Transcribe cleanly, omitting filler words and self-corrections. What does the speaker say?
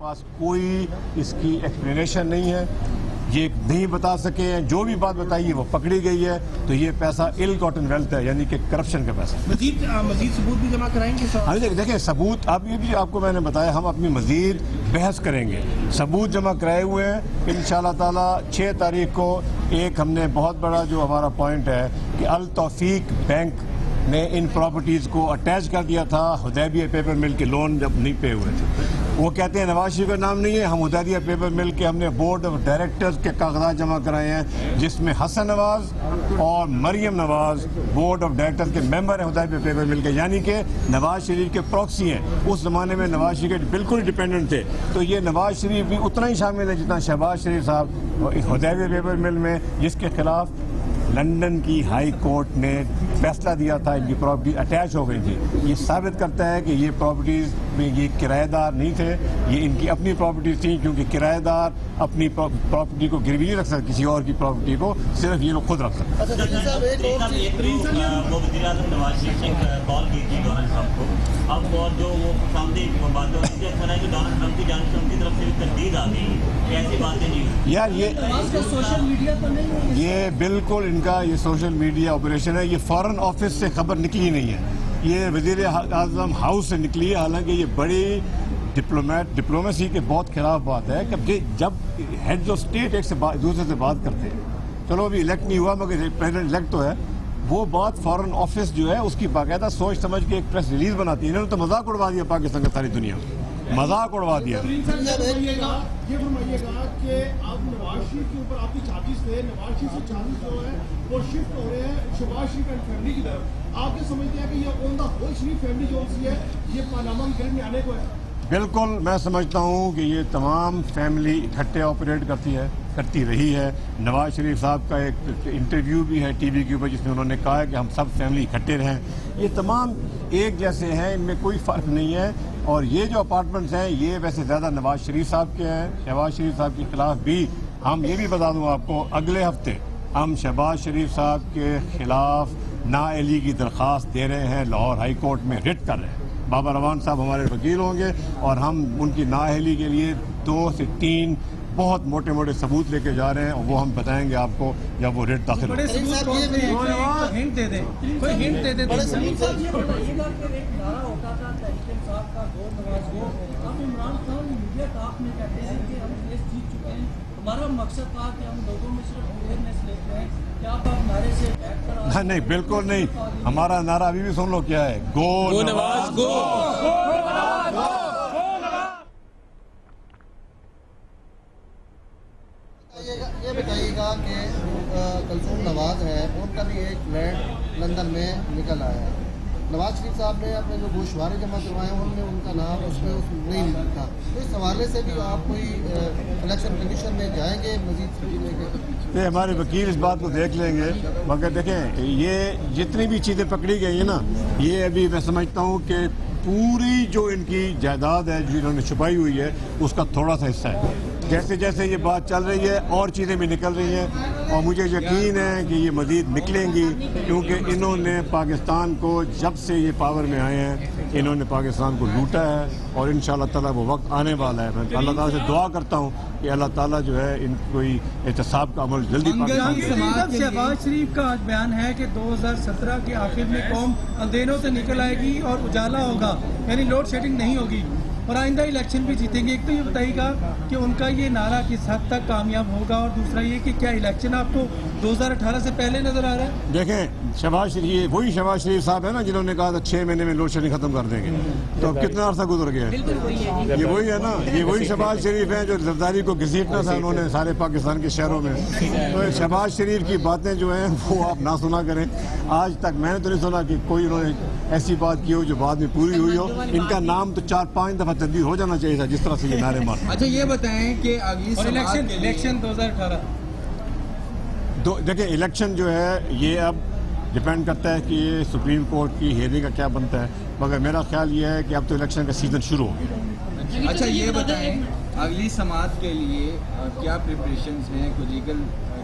پاس کوئی اس کی ایکسپلینیشن نہیں ہے, یہ نہیں بتا سکے ہیں, جو بھی بات بتائی ہے وہ پکڑی گئی ہے, تو یہ پیسہ ال گاٹن ویلتھ ہے, یعنی کہ کرپشن کا پیسہ. مزید ثبوت بھی جمع کرائیں گے؟ ہاں دیکھیں ثبوت اب یہ بھی آپ کو میں نے بتایا, ہم اپنی مزید بحث کریں گے. ثبوت جمع کرائے ہوئے ہیں انشاءاللہ تعالی. 6 تاریخ کو ایک ہم نے بہت بڑا جو ہمارا پوائنٹ ہے کہ التوفیق بینک نے ان پراپرٹیز کو اٹیچ کر دیا تھا حدیبیہ پیپر مل کے لون جب نہیں پے ہوئے تھے. وہ کہتے ہیں نواز شریف کا نام نہیں ہے, ہم حدیبیہ پیپر مل کے ہم نے بورڈ آف ڈائریکٹرز کے کاغذات جمع کرائے ہیں, جس میں حسن نواز اور Maryam Nawaz board of directors کے ممبر ہیں حدیبیہ پیپر مل کے, یعنی کہ نواز شریف کے پروکسی ہیں. اس زمانے میں نواز شریف بالکل ڈیپینڈنٹ تھے, تو یہ نواز شریف بھی اتنا ہی شامل ہے جتنا شہباز شریف صاحب حدیبیہ پیپر مل میں, جس کے خلاف لندن کی ہائی کورٹ نے فیصلہ دیا تھا ان کی پراپرٹی اٹیچ ہو گئی تھی. یہ ثابت کرتا ہے کہ یہ پراپرٹیز میں یہ کرایہ دار نہیں تھے, یہ ان کی اپنی پراپرٹیز تھیں, کیونکہ کرایہ دار اپنی پراپرٹی کو گروی نہیں رکھ سکتے کسی اور کی پراپرٹی کو, صرف یہ لوگ خود رکھ سکتے. وہ وزیر اعظم نواز شریف نے کال کی تھی ڈونلڈ ٹرمپ کو, اب اور جو وہ سامنے باتیں ہوتی ہیں کہ ڈونلڈ ٹرمپ کی جانب سے ان کی طرف سے بھی تردید آ گئی, ایسی باتیں نہیں ہوئی یار. یہ بالکل ان کا یہ سوشل میڈیا آپریشن ہے, یہ فارن آفس سے خبر نکلی نہیں ہے, یہ وزیر اعظم ہاؤس سے نکلی ہے. حالانکہ یہ بڑی ڈپلومیسی کے بہت خلاف بات ہے کہ جب ہیڈز آف اسٹیٹ ایک سے دوسرے سے بات کرتے ہیں, چلو ابھی الیکٹ نہیں ہوا مگر پریزیڈنٹ الیکٹ تو ہے, وہ بات فارن آفس جو ہے اس کی باقاعدہ سوچ سمجھ کے ایک پریس ریلیز بناتی ہے. انہوں نے تو مذاق اڑوا دیا پاکستان کا ساری دنیا میں, مذاق اڑوا دیا. یہ فرمائیے گا کہ اب نواز شریف کے اوپر آپ کی چارجز تھے, نواز شریف سے چارجز جو ہے وہ شفٹ ہو رہے ہیں شہباز شریف اینڈ فیملی کی طرف. آپ کیا سمجھتے ہیں کہ یہ آن دا ہول شریف فیملی جو سی ہے یہ پارلیمان گریڈ میں آنے کو ہے؟ بالکل میں سمجھتا ہوں کہ یہ تمام فیملی اکٹھے آپریٹ کرتی رہی ہے. نواز شریف صاحب کا ایک انٹرویو بھی ہے ٹی وی کے اوپر جس میں انہوں نے کہا ہے کہ ہم سب فیملی اکٹھے رہیں. یہ تمام ایک جیسے ہیں, ان میں کوئی فرق نہیں ہے. اور یہ جو اپارٹمنٹس ہیں یہ ویسے زیادہ نواز شریف صاحب کے ہیں. شہباز شریف صاحب کے خلاف بھی ہم یہ بھی بتا دوں آپ کو, اگلے ہفتے ہم شہباز شریف صاحب کے خلاف نااہلی کی درخواست دے رہے ہیں, لاہور ہائی کورٹ میں ریٹ کر رہے ہیں. بابا روان صاحب ہمارے وکیل ہوں گے اور ہم ان کی نااہلی کے لیے 2 سے 3 بہت موٹے موٹے ثبوت لے کے جا رہے ہیں, اور وہ ہم بتائیں گے آپ کو جب وہ ریٹ داخل ہوگا. نہیں بالکل نہیں, ہمارا نعرہ ابھی بھی سن لو کیا ہے, گو نواز گو. یہ بتائیے گا کہ کلثوم نواز ہے, ان کا بھی ایک فلیٹ لندن میں نکل آیا ہے. نواز شریف صاحب نے اپنے جو گوشوارے جمع کروائے ہیں ان میں ان کا نام اس میں نہیں لکھا, تو اس حوالے سے بھی آپ کوئی الیکشن کمیشن میں جائیں گے مزید لے کے؟ یہ ہمارے وکیل اس بات کو دیکھ لیں گے, مگر دیکھیں یہ جتنی بھی چیزیں پکڑی گئی ہیں نا, یہ ابھی میں سمجھتا ہوں کہ پوری جو ان کی جائیداد ہے جو انہوں نے چھپائی ہوئی ہے اس کا تھوڑا سا حصہ ہے. جیسے جیسے یہ بات چل رہی ہے اور چیزیں بھی نکل رہی ہیں, اور مجھے یقین ہے کہ یہ مزید نکلیں گی, کیونکہ انہوں نے پاکستان کو جب سے یہ پاور میں آئے ہیں انہوں نے پاکستان کو لوٹا ہے, اور انشاءاللہ تعالیٰ وہ وقت آنے والا ہے. میں اللہ تعالیٰ سے دعا کرتا ہوں کہ اللہ تعالیٰ جو ہے ان کوئی احتساب کا عمل جلدی پاکستان. شہباز شریف کا آج بیان ہے کہ 2017 کے آخر میں قوم اندھیروں سے نکل آئے گی اور اجالا ہوگا, یعنی لوڈ شیڈنگ نہیں ہوگی, اور آئندہ الیکشن بھی جیتیں گے. ایک تو یہ بتائیے گا کہ ان کا یہ نعرہ کس حد تک کامیاب ہوگا, اور دوسرا یہ کہ کیا الیکشن آپ کو 2018 سے پہلے نظر آ رہا ہے؟ دیکھیں شہباز شریف, وہی شہباز شریف صاحب ہے نا جنہوں نے کہا تھا 6 مہینے میں لوڈ شیڈنگ ختم کر دیں گے, تو اب کتنا عرصہ گزر گیا ہے. یہ وہی ہے نا, یہ وہی شہباز شریف ہیں جو زرداری کو گھسیٹنا تھا انہوں نے سارے پاکستان کے شہروں میں. تو شہباز شریف کی باتیں جو ہیں وہ آپ نہ سنا کریں. آج تک میں نے تو نہیں سنا کہ کوئی انہوں نے ایسی بات کی ہو جو بعد میں پوری ہوئی ہو. ان کا نام تو 4-5 دفعہ تبدیل ہو جانا چاہیے تھا جس طرح سے یہ نعرے مار. اچھا یہ بتائیں کہ اگلی الیکشن 2018 دیکھیں الیکشن جو ہے یہ اب ڈپینڈ کرتا ہے کہ یہ سپریم کورٹ کی ہیئرنگ کا کیا بنتا ہے, مگر میرا خیال یہ ہے کہ اب تو الیکشن کا سیزن شروع ہو گیا. اچھا یہ بتائیں اگلی سماعت کے لیے کیا پریپریشنز ہیں, کوئی لیگل